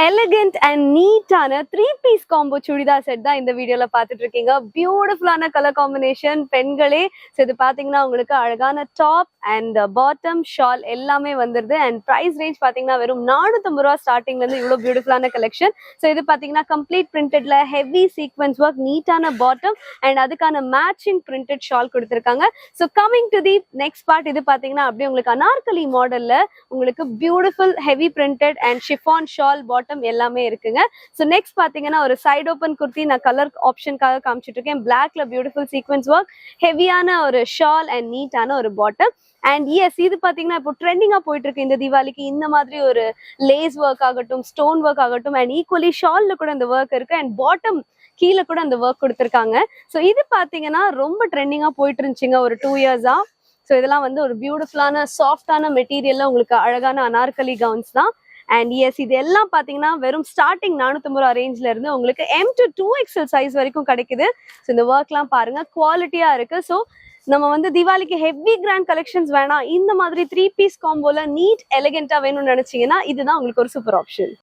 elegant and neat ஆன 3 piece combo churidar set தான் இந்த வீடியோல பார்த்துட்டு இருக்கீங்க. பியூட்டிஃபுல்லான கலர் காம்பினேஷன் பெண்களே. ஸோ இது பார்த்தீங்கன்னா உங்களுக்கு அழகான டாப் அண்ட் பாட்டம் ஷால் எல்லாமே வந்துருது. அண்ட் ப்ரைஸ் ரேஞ்ச் பார்த்தீங்கன்னா வெறும் 450 ரூபா ஸ்டார்டிங்ல இருந்து இவ்வளோ பியூட்டிஃபுல்லான கலெக்ஷன். ஸோ இது பார்த்தீங்கன்னா கம்ப்ளீட் பிரிண்டட்ல ஹெவி சீக்வன்ஸ் ஒர்க், நீட்டான பாட்டம் அண்ட் அதுக்கான மேட்சிங் பிரிண்டட் ஷால் கொடுத்துருக்காங்க. So coming to the next part, இது பார்த்தீங்கன்னா அப்படியே உங்களுக்கு அனார்கலி மாடல்ல உங்களுக்கு beautiful heavy printed and chiffon shawl bottom எல்லாமே இருக்குங்க. ஸோ நெக்ஸ்ட் பாத்தீங்கன்னா ஒரு சைட் ஓப்பன் குர்த்தி நான் கலர் ஆப்ஷனுக்காக காமிச்சிட்டு இருக்கேன். பிளாக்ல பியூட்டிஃபுல் சீக்வன்ஸ் ஒர்க், ஹெவியான ஒரு ஷால் அண்ட் நீட்டான ஒரு பாட்டம். அண்ட் எஸ், இது பாத்தீங்கன்னா இப்போ ட்ரெண்டிங்கா போயிட்டு இருக்கு இந்த தீபாவளிக்கு. இந்த மாதிரி ஒரு லேஸ் ஒர்க் ஆகட்டும், ஸ்டோன் ஒர்க் ஆகட்டும், அண்ட் ஈக்குவலி ஷால்ல கூட இந்த ஒர்க் இருக்கு அண்ட் பாட்டம் கீழே கூட அந்த ஒர்க் கொடுத்துருக்காங்க. ஸோ இது பாத்தீங்கன்னா ரொம்ப ட்ரெண்டிங்கா போயிட்டு இருந்துச்சுங்க ஒரு 2 இயர்ஸா. ஸோ இதெல்லாம் வந்து ஒரு பியூட்டிஃபுல்லான சாஃப்டான மெட்டீரியல்ல உங்களுக்கு அழகான அனார்கலி கவுன்ஸ் தான். அண்ட் எஸ், இது எல்லாம் பாத்தீங்கன்னா வெறும் ஸ்டார்டிங் 450 ரூபா ரேஞ்ச்ல இருந்து உங்களுக்கு M to 2XL சைஸ் வரைக்கும் கிடைக்குது. ஸோ இந்த ஒர்க்லாம் பாருங்க, குவாலிட்டியா இருக்கு. ஸோ நம்ம வந்து தீபாவளிக்கு ஹெவி கிராண்ட் கலெக்ஷன்ஸ் வேணாம், இந்த மாதிரி 3 piece காம்போல நீட் எலிகென்ட்டா வேணும்னு நினைச்சீங்கன்னா இதுதான் உங்களுக்கு ஒரு சூப்பர் ஆப்ஷன்.